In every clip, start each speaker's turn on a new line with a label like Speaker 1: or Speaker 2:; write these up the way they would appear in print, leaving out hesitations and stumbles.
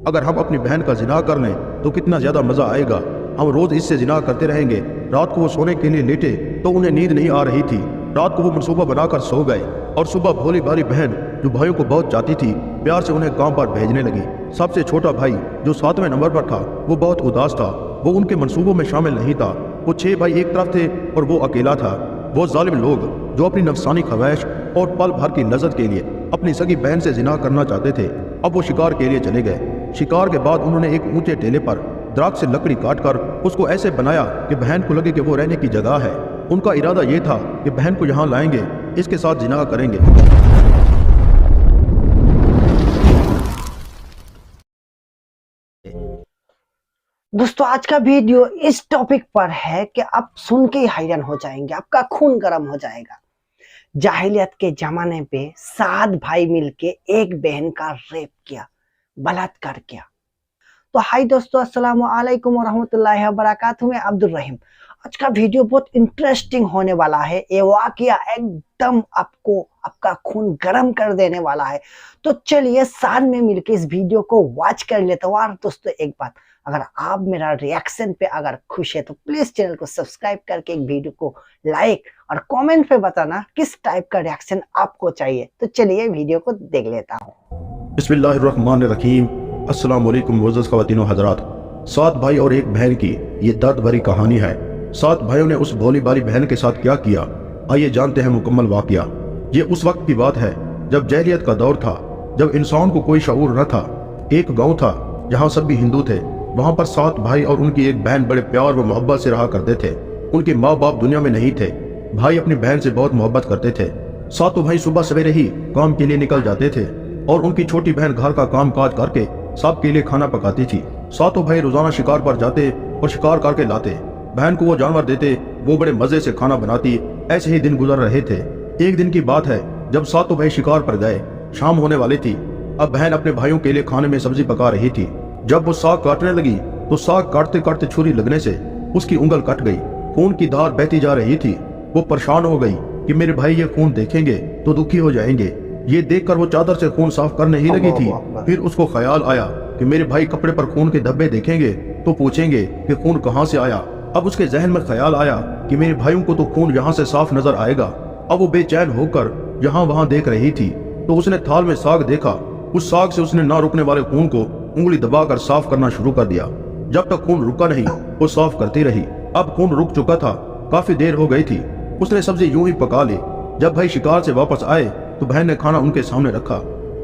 Speaker 1: अगर हम अपनी बहन का जिना कर लें तो कितना ज्यादा मजा आएगा। हम रोज इससे जिना करते रहेंगे। रात को वो सोने के लिए लेटे तो उन्हें नींद नहीं आ रही थी। रात को वो मनसूबा बनाकर सो गए और सुबह भोली भाली बहन जो भाइयों को बहुत चाहती थी प्यार से उन्हें काम पर भेजने लगी। सबसे छोटा भाई जो 7वें नंबर पर था वो बहुत उदास था। वो उनके मंसूबों में शामिल नहीं था। वो 6 भाई एक तरफ थे और वो अकेला था। वो जालिम लोग जो अपनी नफसानी ख्वाहिश और पल भर की लज्जत के लिए अपनी सगी बहन से जिना करना चाहते थे। अब वो शिकार के लिए चले गए। शिकार के बाद उन्होंने एक ऊंचे टेले पर दरख्त से लकड़ी काटकर उसको ऐसे बनाया कि बहन को लगे कि वो रहने की जगह है। उनका इरादा ये था कि बहन को यहाँ लाएंगे, इसके साथ जिना करेंगे।
Speaker 2: दोस्तों आज का वीडियो इस टॉपिक पर है कि आप सुन के ही हैरान हो जाएंगे, आपका खून गर्म हो जाएगा। जाहिलियत के जमाने पे 7 भाई मिलके एक बहन का रेप किया, बलात्कार किया। तो हाय दोस्तों, अस्सलाम वालेकुम रहमतुल्लाहि व बरकातहू। मैं अब्दुल रहीम। आज का वीडियो बहुत इंटरेस्टिंग होने वाला है। ये वाकया एकदम आपको आपका खून गर्म कर देने वाला है। तो चलिए साथ में मिलके इस वीडियो को वॉच कर लेते हैं। और दोस्तों एक बात, अगर आप मेरा रिएक्शन पे अगर खुश है तो प्लीज चैनल को सब्सक्राइब करके एक वीडियो को लाइक और कमेंट पे बताना किस टाइप का रिएक्शन आपको चाहिए। तो चलिए वीडियो को देख लेता हूँ।
Speaker 1: बिस्मिल्लाहिर्रहमानिर्रहीम। अस्सलाम वालेकुम मुअज़्ज़ज़ ख़वातीन व हज़रात। 7 भाई और एक बहन की ये दर्द भरी कहानी है। 7 भाइयों ने उस भोली भाली बहन के साथ क्या किया, आइए जानते हैं मुकम्मल वाकया। ये उस वक्त की बात है जब जहलियत का दौर था, जब इंसान को कोई शऊर न था। एक गांव था जहां सब भी हिंदू थे। वहां पर 7 भाई और उनकी एक बहन बड़े प्यार व मोहब्बत से रहा करते थे। उनके माँ बाप दुनिया में नहीं थे। भाई अपनी बहन से बहुत मोहब्बत करते थे। 7 भाई सुबह सवेरे ही काम के लिए निकल जाते थे और उनकी छोटी बहन घर का काम काज करके सबके लिए खाना पकाती थी। 7 भाई रोजाना शिकार पर जाते और शिकार करके लाते। बहन को वो जानवर देते, वो बड़े मजे से खाना बनाती। ऐसे ही दिन गुजर रहे थे। एक दिन की बात है जब 7 भाई शिकार पर गए। शाम होने वाली थी। अब बहन अपने भाइयों के लिए खाने में सब्जी पका रही थी। जब वो साग काटने लगी तो साग काटते काटते छुरी लगने से उसकी उंगल कट गई। खून की धार बहती जा रही थी। वो परेशान हो गई कि मेरे भाई ये खून देखेंगे तो दुखी हो जाएंगे। ये देखकर वो चादर से खून साफ करने ही लगी थी। फिर उसको ख्याल आया कि मेरे भाई कपड़े पर खून के धब्बे देखेंगे तो पूछेंगे कि खून कहाँ से आया। अब उसके जहन में ख्याल आया कि मेरे भाइयों को तो खून यहाँ से साफ नजर आएगा। अब वो बेचैन होकर यहाँ वहाँ देख रही थी तो उसने थाल में साग देखा। उस साग से उसने ना रुकने वाले खून को उंगली दबाकर साफ करना शुरू कर दिया। जब तक खून रुका नहीं वो साफ करती रही। अब खून रुक चुका था, काफी देर हो गई थी। उसने सब्जी यूं ही पका ली। जब भाई शिकार से वापस आए तो बहन ने खाना उनके सामने रखा।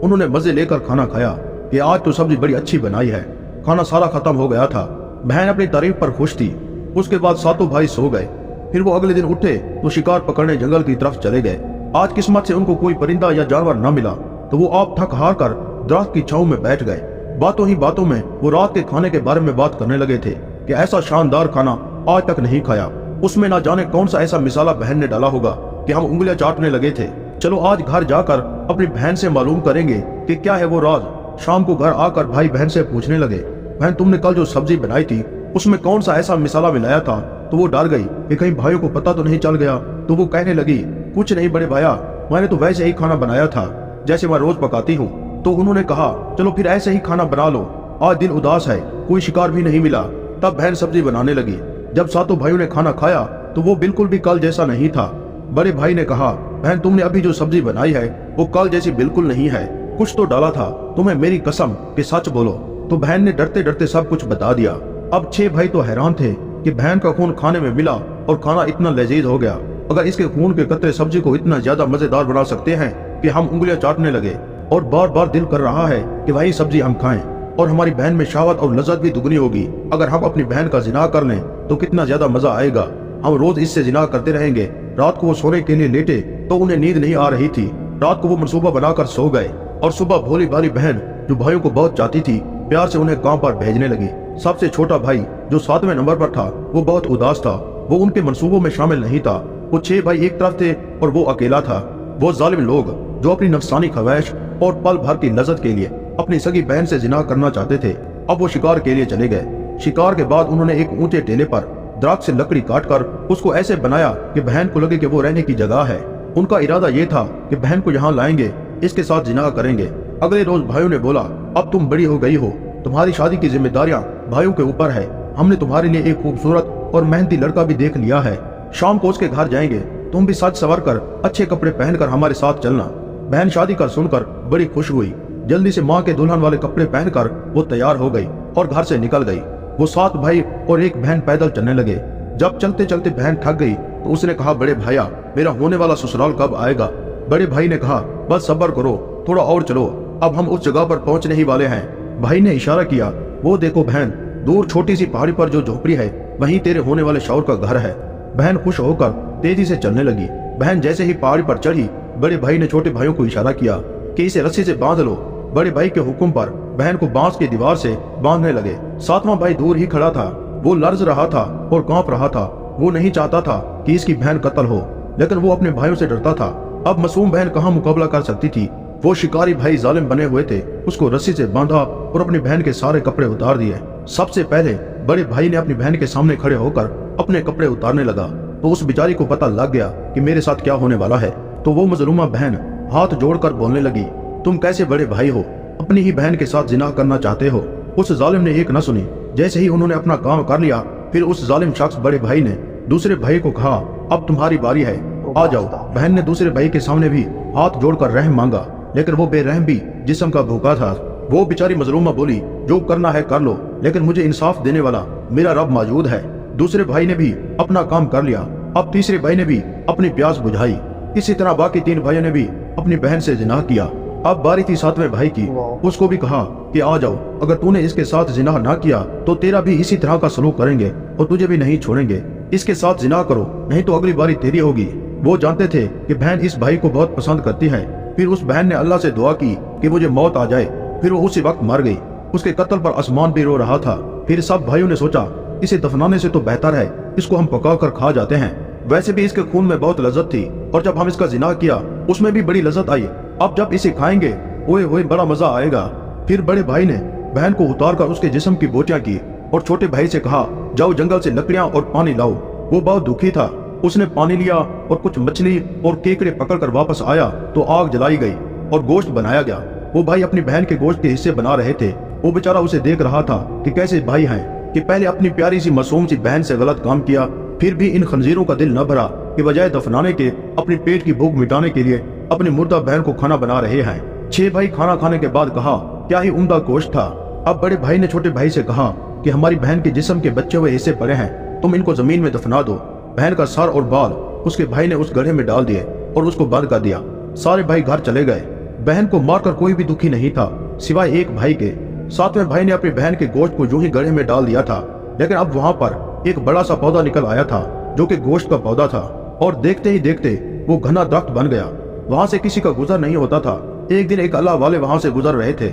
Speaker 1: उन्होंने मजे लेकर खाना खाया कि आज तो सब्जी बड़ी अच्छी बनाई है। खाना सारा खत्म हो गया था। बहन अपनी तारीफ पर खुश थी। उसके बाद 7 भाई सो गए। फिर वो अगले दिन उठे तो शिकार पकड़ने जंगल की तरफ चले गए। आज किस्मत से उनको कोई परिंदा या जानवर न मिला तो वो आप थक हार कर दरख्त की छांव में बैठ गए। बातों ही बातों में वो रात के खाने के बारे में बात करने लगे थे कि ऐसा शानदार खाना आज तक नहीं खाया। उसमें ना जाने कौन सा ऐसा मिसाला बहन ने डाला होगा कि हम उंगलियां चाटने लगे थे। चलो आज घर जाकर अपनी बहन से मालूम करेंगे कि क्या है वो राज। शाम को घर आकर भाई बहन से पूछने लगे, बहन तुमने कल जो सब्जी बनाई थी उसमें कौन सा ऐसा मिसाला मिलाया था। तो वो डर गई कि कहीं भाइयों को पता तो नहीं चल गया। तो वो कहने लगी, कुछ नहीं बड़े भाया, मैंने तो वैसे ही खाना बनाया था जैसे मैं रोज पकाती हूँ। तो उन्होंने कहा चलो फिर ऐसे ही खाना बना लो, आज दिन उदास है, कोई शिकार भी नहीं मिला। तब बहन सब्जी बनाने लगी। जब 7 भाइयों ने खाना खाया तो वो बिल्कुल भी कल जैसा नहीं था। बड़े भाई ने कहा, बहन तुमने अभी जो सब्जी बनाई है वो कल जैसी बिल्कुल नहीं है, कुछ तो डाला था, तुम्हें मेरी कसम कि सच बोलो। तो बहन ने डरते डरते सब कुछ बता दिया। अब 6 भाई तो हैरान थे कि बहन का खून खाने में मिला और खाना इतना लजीज हो गया। अगर इसके खून के कतरे सब्जी को इतना ज्यादा मजेदार बना सकते हैं कि हम उंगलियां चाटने लगे और बार बार दिल कर रहा है कि वही सब्जी हम खाएं और हमारी बहन में शहावत और लज्जत भी दुगनी होगी। अगर हम अपनी बहन का जिना कर लें तो कितना ज्यादा मजा आएगा। हम रोज इससे जिना करते रहेंगे। रात को वो सोने के लिए लेटे तो उन्हें नींद नहीं आ रही थी। रात को वो मनसूबा बनाकर सो गए और सुबह भोली भाली बहन जो भाइयों को बहुत चाहती थी प्यार से उन्हें काम पर भेजने लगी। सबसे छोटा भाई जो 7वें नंबर पर था वो बहुत उदास था। वो उनके मंसूबों में शामिल नहीं था। वो 6 भाई एक तरफ थे और वो अकेला था। वो जालिम लोग जो अपनी नफसानी ख्वाहिश और पल भर की लज्जत के लिए अपनी सगी बहन से जिना करना चाहते थे। अब वो शिकार के लिए चले गए। शिकार के बाद उन्होंने एक ऊंचे टेले पर दरख्त से लकड़ी काटकर उसको ऐसे बनाया कि बहन को लगे कि वो रहने की जगह है। उनका इरादा ये था कि बहन को यहाँ लाएंगे, इसके साथ जिना करेंगे। अगले रोज भाइयों ने बोला, अब तुम बड़ी हो गई हो, तुम्हारी शादी की जिम्मेदारियां भाइयों के ऊपर है। हमने तुम्हारे लिए एक खूबसूरत और मेहनती लड़का भी देख लिया है। शाम को उसके घर जाएंगे, तुम भी सज सवर कर अच्छे कपड़े पहनकर हमारे साथ चलना। बहन शादी का सुनकर बड़ी खुश हुई। जल्दी से माँ के दुल्हन वाले कपड़े पहनकर वो तैयार हो गई और घर से निकल गई। वो 7 भाई और एक बहन पैदल चलने लगे। जब चलते चलते बहन थक गई तो उसने कहा, बड़े भैया मेरा होने वाला ससुराल कब आएगा? बड़े भाई ने कहा, बस सब्र करो, थोड़ा और चलो, अब हम उस जगह पर पहुंचने ही वाले हैं। भाई ने इशारा किया, वो देखो बहन, दूर छोटी सी पहाड़ी पर जो झोपड़ी है वहीं तेरे होने वाले शौहर का घर है। बहन खुश होकर तेजी से चलने लगी। बहन जैसे ही पहाड़ी पर चढ़ी, बड़े भाई ने छोटे भाइयों को इशारा किया कि इसे रस्सी से बांध लो। बड़े भाई के हुक्म पर बहन को बांस की दीवार से बांधने लगे। 7वां भाई दूर ही खड़ा था। वो लर्ज रहा था और कांप रहा था। वो नहीं चाहता था कि इसकी बहन कत्ल हो, लेकिन वो अपने भाइयों से डरता था। अब मासूम बहन कहाँ मुकाबला कर सकती थी। वो शिकारी भाई जालिम बने हुए थे। उसको रस्सी से बांधा और अपनी बहन के सारे कपड़े उतार दिए। सबसे पहले बड़े भाई ने अपनी बहन के सामने खड़े होकर अपने कपड़े उतारने लगा तो उस बेचारी को पता लग गया कि मेरे साथ क्या होने वाला है। तो वो मजलूमा बहन हाथ जोड़कर बोलने लगी, तुम कैसे बड़े भाई हो, अपनी ही बहन के साथ जिना करना चाहते हो? उस जालिम ने एक न सुनी। जैसे ही उन्होंने अपना काम कर लिया, फिर उस जालिम शख्स बड़े भाई ने दूसरे भाई को कहा, अब तुम्हारी बारी है, आ जाओ। बहन ने दूसरे भाई के सामने भी हाथ जोड़कर रहम मांगा, लेकिन वो बेरहम भी जिस्म का भूखा था। वो बेचारी मजलूमा बोली, जो करना है कर लो, लेकिन मुझे इंसाफ देने वाला मेरा रब मौजूद है। दूसरे भाई ने भी अपना काम कर लिया। अब तीसरे भाई ने भी अपनी प्यास बुझाई। इसी तरह बाकी 3 भाइयों ने भी अपनी बहन से जिनाह किया। अब बारी थी 7वें भाई की। उसको भी कहा कि आ जाओ, अगर तूने इसके साथ जिनाह ना किया तो तेरा भी इसी तरह का सलूक करेंगे और तुझे भी नहीं छोड़ेंगे। इसके साथ जिनाह करो, नहीं तो अगली बारी तेरी होगी। वो जानते थे कि बहन इस भाई को बहुत पसंद करती है। फिर उस बहन ने अल्लाह से दुआ की कि मुझे मौत आ जाए। फिर वो उसी वक्त मर गई। उसके कत्ल पर आसमान भी रो रहा था। फिर सब भाइयों ने सोचा, इसे दफनाने से तो बेहतर है इसको हम पका कर खा जाते हैं। वैसे भी इसके खून में बहुत लज्जत थी और जब हम इसका जिना किया उसमें भी बड़ी लज्जत आई। अब जब इसे खाएंगे ओए ओए बड़ा मजा आएगा। फिर बड़े भाई ने बहन को उतार कर उसके जिस्म की बोटियां की और छोटे भाई से कहा, जाओ जंगल से लकड़ियां और पानी लाओ। वो बहुत दुखी था। उसने पानी लिया और कुछ मछली और केकड़े पकड़कर वापस आया तो आग जलाई गई और गोश्त बनाया गया। वो भाई अपनी बहन के गोश्त के हिस्से बना रहे थे। वो बेचारा उसे देख रहा था कि कैसे भाई हैं कि पहले अपनी प्यारी सी मासूम सी बहन से गलत काम किया, फिर भी इन खंजीरों का दिल न भरा कि बजाय दफनाने के अपनी पेट की भूख मिटाने के लिए अपनी मुर्दा बहन को खाना बना रहे हैं। 6 भाई खाना खाने के बाद कहा, क्या ही उम्दा गोश्त था। अब बड़े भाई ने छोटे भाई से कहा कि हमारी बहन के जिस्म के बच्चे हुए हिस्से पड़े हैं, तुम इनको जमीन में दफना दो। बहन का सर और बाल उसके भाई ने उस गड्ढे में डाल दिए और उसको बंद कर दिया। सारे भाई घर चले गए। बहन को मारकर कोई भी दुखी नहीं था सिवाय एक भाई के। 7वें भाई ने अपनी बहन के गोश्त को यूं ही गड्ढे में डाल दिया था, लेकिन अब वहां पर एक बड़ा सा पौधा निकल आया था जो कि गोश्त का पौधा था और देखते ही देखते वो घना दरख्त बन गया। वहां से किसी का गुजर नहीं होता था। एक दिन एक अल्लाह वाले वहां से गुजर रहे थे।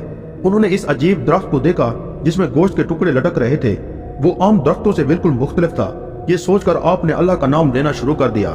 Speaker 1: उन्होंने इस अजीब दरख्त को देखा जिसमें गोश्त के टुकड़े लटक रहे थे। वो आम दरख्तों से बिल्कुल मुख्तलिफ था। ये सोचकर आपने अल्लाह का नाम लेना शुरू कर दिया।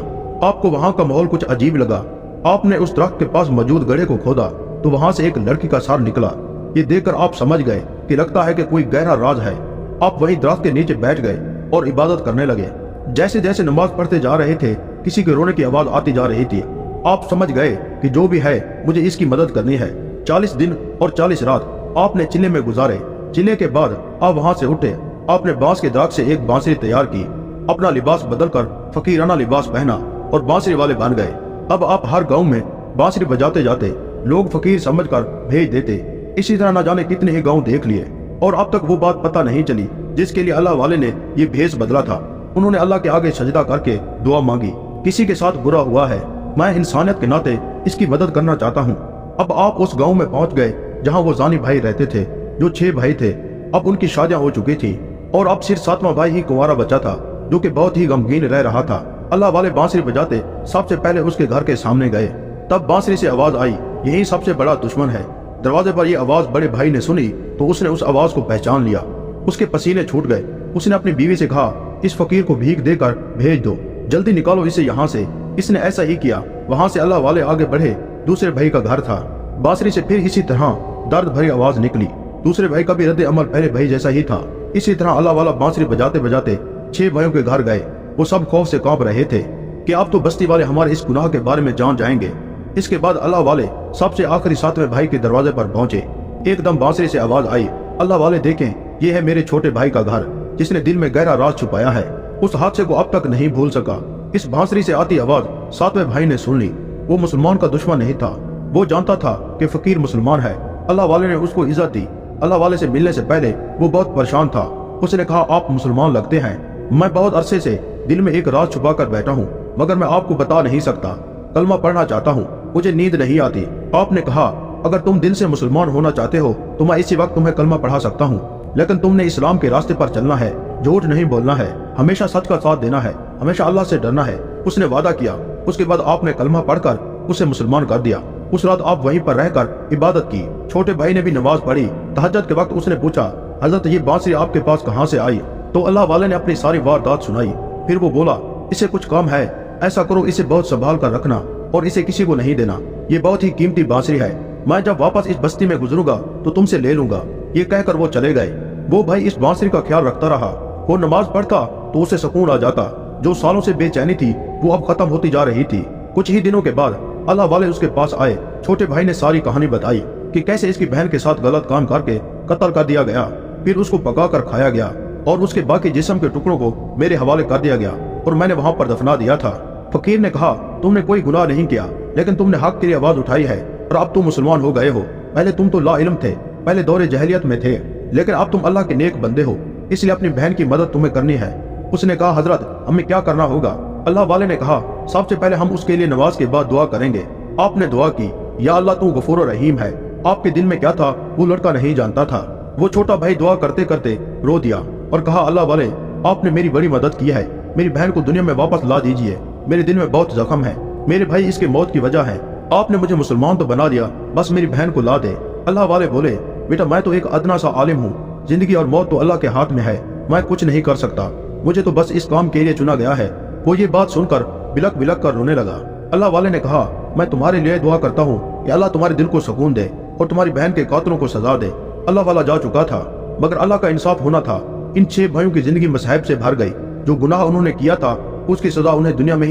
Speaker 1: आपको वहां का माहौल कुछ अजीब लगा। आपने उस दरख्त के पास मौजूद गड्ढे को खोदा तो वहां से एक लड़की का सर निकला। ये देखकर आप समझ गए कि लगता है कि कोई गहरा राज है। आप वहीं दरख्त के नीचे बैठ गए और इबादत करने लगे। जैसे जैसे नमाज पढ़ते जा रहे थे, किसी के रोने की आवाज आती जा रही थी। आप समझ गए कि जो भी है मुझे इसकी मदद करनी है। 40 दिन और 40 रात आपने चिल्ले में गुजारे। चिल्ले के बाद आप वहां से उठे। आपने बांस के दाग से एक बांसुरी तैयार की, अपना लिबास बदलकर फकीराना लिबास पहना और बांसुरी वाले बन गए। अब आप हर गांव में बांसुरी बजाते जाते, लोग फकीर समझकर भेज देते। इसी तरह न जाने कितने ही गांव देख लिए और अब तक वो बात पता नहीं चली जिसके लिए अल्लाह वाले ने ये भेष बदला था। उन्होंने अल्लाह के आगे सजदा करके दुआ मांगी, किसी के साथ बुरा हुआ है, मैं इंसानियत के नाते इसकी मदद करना चाहता हूँ। अब आप उस गांव में पहुंच गए जहां वो जानी भाई रहते थे, जो 6 भाई थे। अब उनकी शादियां हो चुकी थी और अब सिर्फ 7वां भाई ही कुंवारा बचा था, जो कि बहुत ही गमगीन रह रहा था। अल्लाह वाले बांसुरी बजाते सबसे पहले उसके घर के सामने गए। तब बांसुरी से आवाज आई, यही सबसे बड़ा दुश्मन है। दरवाजे पर यह आवाज बड़े भाई ने सुनी तो उसने उस आवाज को पहचान लिया। उसके पसीने छूट गए। उसने अपनी बीवी से कहा, इस फकीर को भीख देकर भेज दो, जल्दी निकालो इसे यहाँ से। इसने ऐसा ही किया। वहां से अल्लाह वाले आगे बढ़े। दूसरे भाई का घर था। बांसुरी से फिर इसी तरह दर्द भरी आवाज निकली। दूसरे भाई का भी रद्द अमल पहले भाई जैसा ही था। इसी तरह अल्लाह वाला बांसुरी बजाते बजाते 6 भाइयों के घर गए। वो सब खौफ से कांप रहे थे कि अब तो बस्ती वाले हमारे इस गुनाह के बारे में जान जाएंगे। इसके बाद अल्लाह वाले सबसे आखिरी 7वें भाई के दरवाजे पर पहुंचे। एकदम बांसुरी से आवाज आई, अल्लाह वाले देखें, ये है मेरे छोटे भाई का घर जिसने दिल में गहरा राज छुपाया है। उस हादसे को अब तक नहीं भूल सका। इस बांसुरी से आती आवाज सातवें भाई ने सुन ली। वो मुसलमान का दुश्मन नहीं था, वो जानता था कि फकीर मुसलमान है। अल्लाह वाले ने उसको इज्जत दी। अल्लाह वाले से मिलने से पहले वो बहुत परेशान था। उसने कहा, आप मुसलमान लगते हैं। मैं बहुत अरसे से दिल में एक राज छुपा कर बैठा हूँ, मगर मैं आपको बता नहीं सकता। कलमा पढ़ना चाहता हूँ, मुझे नींद नहीं आती। आपने कहा, अगर तुम दिल से मुसलमान होना चाहते हो तो मैं इसी वक्त तुम्हें कलमा पढ़ा सकता हूँ, लेकिन तुमने इस्लाम के रास्ते पर चलना है, झूठ नहीं बोलना है, हमेशा सच का साथ देना है, हमेशा अल्लाह से डरना है। उसने वादा किया। उसके बाद आपने कलमा पढ़कर उसे मुसलमान कर दिया। उस रात आप वहीं पर रहकर इबादत की। छोटे भाई ने भी नमाज पढ़ी। तहज्जुद के वक्त उसने पूछा, हजरत ये बांसुरी आपके पास कहाँ से आई? तो अल्लाह वाले ने अपनी सारी वारदात सुनाई। फिर वो बोला, इसे कुछ काम है, ऐसा करो, इसे बहुत संभाल कर रखना और इसे किसी को नहीं देना। ये बहुत ही कीमती बांसुरी है। मैं जब वापस इस बस्ती में गुजरूंगा तो तुमसे ले लूंगा। ये कहकर वो चले गए। वो भाई इस बांसुरी का ख्याल रखता रहा। वो नमाज पढ़ता तो उसे सुकून आ जाता। जो सालों से बेचैनी थी वो अब खत्म होती जा रही थी। कुछ ही दिनों के बाद अल्लाह वाले उसके पास आए। छोटे भाई ने सारी कहानी बताई कि कैसे इसकी बहन के साथ गलत काम करके कत्ल कर दिया गया, फिर उसको पका कर खाया गया और उसके बाकी जिस्म के टुकड़ों को मेरे हवाले कर दिया गया और मैंने वहाँ पर दफना दिया था। फकीर ने कहा, तुमने कोई गुनाह नहीं किया, लेकिन तुमने हक के लिए आवाज उठाई है और अब तुम मुसलमान हो गए हो। पहले तुम तो ला इल्म थे, पहले दौरे जहलियत में थे, लेकिन अब तुम अल्लाह के नेक बंदे हो, इसलिए अपनी बहन की मदद तुम्हें करनी है। उसने कहा, हजरत हमें क्या करना होगा? अल्लाह वाले ने कहा, सबसे पहले हम उसके लिए नमाज के बाद दुआ करेंगे। आपने दुआ की, या अल्लाह तू गफूर और रहीम है। आपके दिल में क्या था वो लड़का नहीं जानता था। वो छोटा भाई दुआ करते करते रो दिया और कहा, अल्लाह वाले आपने मेरी बड़ी मदद की है, मेरी बहन को दुनिया में वापस ला दीजिए। मेरे दिल में बहुत जख्म है, मेरे भाई इसके मौत की वजह है। आपने मुझे मुसलमान तो बना दिया, बस मेरी बहन को ला दे। अल्लाह वाले बोले, बेटा मैं तो एक अदना सा आलिम हूँ, जिंदगी और मौत तो अल्लाह के हाथ में है, मैं कुछ नहीं कर सकता, मुझे तो बस इस काम के लिए चुना गया है। वो ये बात सुनकर बिलक बिलक कर रोने लगा। अल्लाह वाले ने कहा, मैं तुम्हारे लिए दुआ करता हूँ कि अल्लाह तुम्हारे दिल को सुकून दे और तुम्हारी बहन के कातलों को सजा दे। अल्लाह वाला जा चुका था, मगर अल्लाह का इंसाफ होना था। इन 6 भाइयों की जिंदगी मसहब से भर गई। जो गुनाह उन्होंने किया था उसकी सजा उन्हें दुनिया में ही